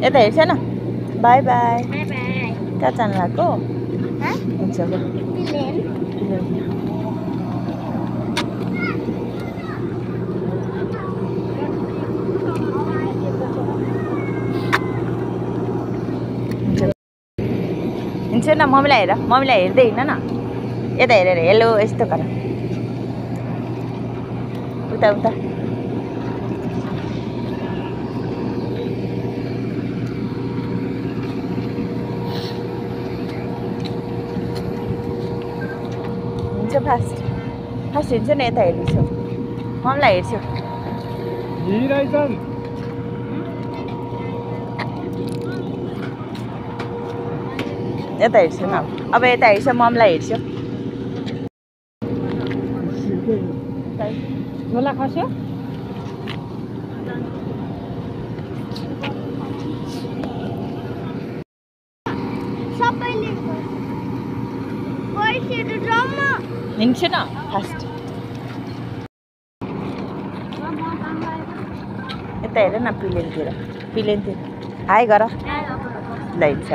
यता हेर्छ न बाई बाई बाई बाई कहाँ जानु लाग्यो ह हुन्छ ल हुन्छ न मम्मीलाई हेर मम्मीलाई हेर्दै हिँड्न न यता हेरेर हेलो यस्तो गर उता उता हुन्छ फास्ट फास्ट हिँड्छ नि यता हेर्छु मम्मीलाई हेर्छु यता हेर्छु न अब यता हेर्छु मम्मीलाई हेर्छु झोला खस्यो सबैले पैसेहरू ड्रममा हिँड्छु न फास्ट यता हेर न पिलेनतिर हाई गर ल हिँड्छ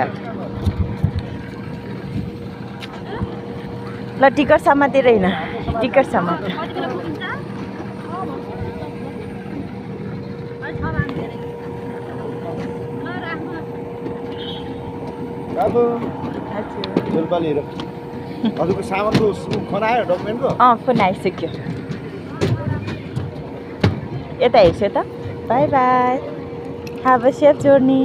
ल टिकट समातेर हिँड टिकट समात हजुरको सामानको फोन आयो डकुमेन्टको फोन आइसक्यो यता हेर्छु त by by have a safe journey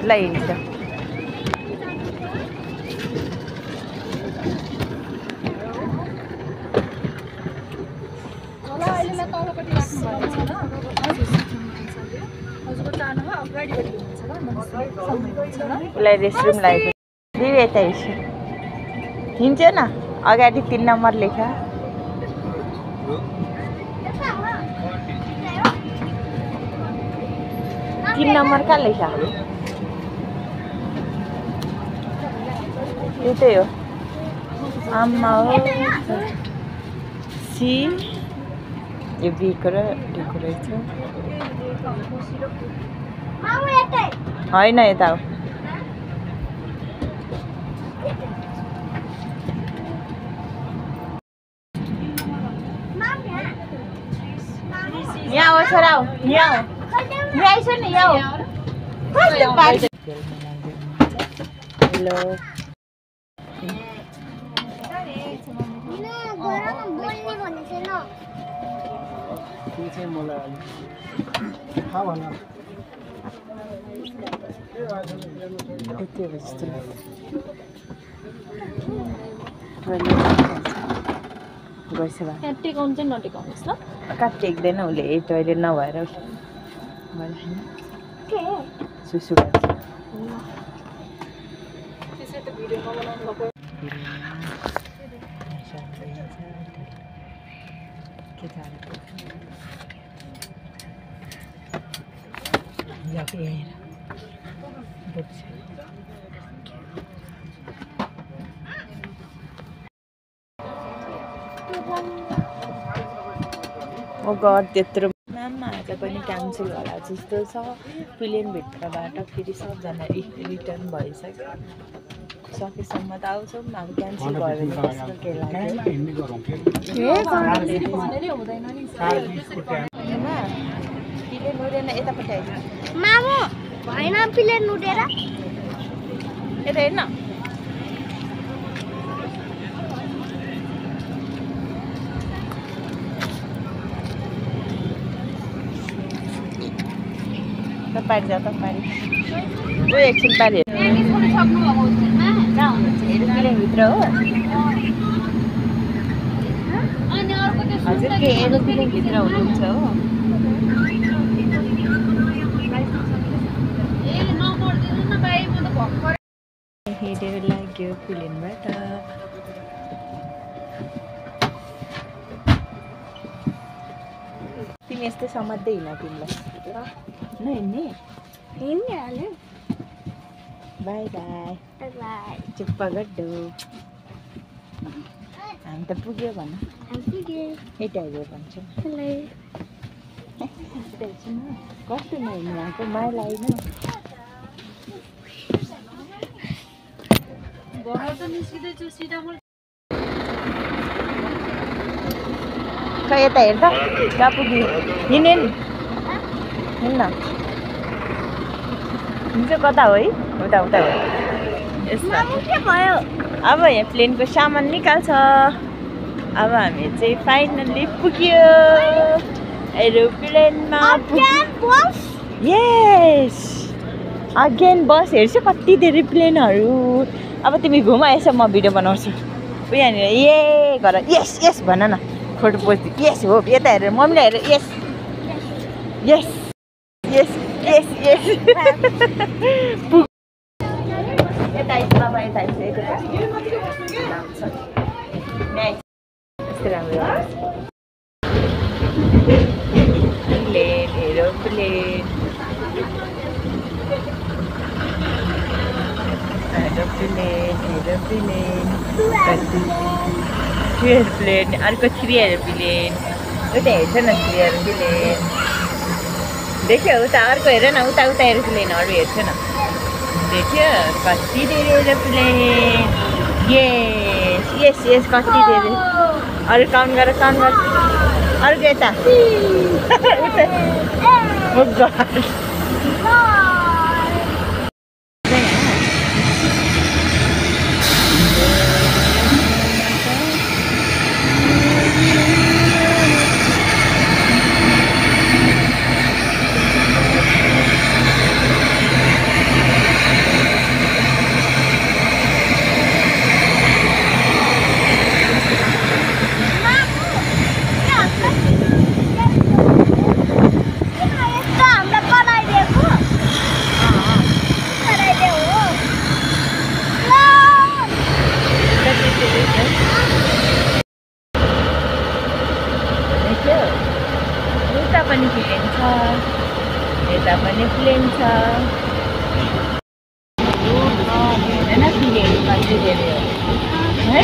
ल हिँड्छ उसलाई रेस्टरुम लागेको दिदी यता हेर्छु हिँड्छ न अगाडि 3 नम्बर लेख 3 नम्बर कहाँ लेख यतै हो आमा हो सी यो बीको र डीको रहेछ होइन यता हो यहाँ हो छोरा हो यहाँ हो यहाँ आइस नि यहाँ हो हेलो टेकाउनु चाहिँ नटेकाउनुहोस् ल कहाँ टेक्दैन उसले टोइलेट नभएर सुसु गर्छ ओ गड त्यत्रो म्याम आज पनि क्यान्सल होला जस्तो छ प्लेनभित्रबाट फेरि सबजना रिटर्न भइसक्यो सकेसम्म त आउँछौँ अब क्यान्सल भयो भने त्यसको के लाग्यो प्लेन उडेन यतापट्टि आइज मामु भएन प्लेन उडेर यता हेर्न पारि जा त पारि एकछिन पारि प्लेनभित्र हो हजुर के एरोप्लेनभित्र हुनुहुन्छ हो हेरेर लाग्यो प्लेनबाट तिमी यस्तै समात्दै हिँड तिमीलाई हिँड्ने हिँड्ने हाल्यो बाई बाई बाई चुप्प गड्डो हामी त पुग्यो भन यता हेऱ्यो भन्छ कस्तो नहेर्नु भएको माइला होइन खै यता हेर त कहाँ पुग्यो हिँड्ने नि हिँड्न हिँड्छ कता हो है उता उता हो यस्तो भयो अब यहाँ प्लेनको सामान निकाल्छ अब हामी चाहिँ फाइनल्ली पुग्यो एरोप्लेनमा यस अगेन बस हेर्छु कति धेरै प्लेनहरू अब तिमी घुम यसो म भिडियो बनाउँछु ऊ यहाँनिर ए गर यस यस भन न फोटो पोस्ट यस हो यता हेरेर मम्मीलाई हेरेर यस यस यस यस यस यता आइस बाबा यता आइस यस्तो राम्रो प्लेन एरोप्लेन थ्री एरोप्लेन अर्को थ्री एरोप्लेन उता हेर्छ न थ्री एरोप्लेन देख्यो उता अर्को हेर न उता उता एरोप्लेनहरू हेर्छ न देख्यो कति धेरै एरोप्लेन यस यस यस कति धेरै अरू काउन्ट गर अर्को यता उता पनि प्लेन छ यता पनि प्लेन छ हेर्दैन प्लेन कति धेरै हो है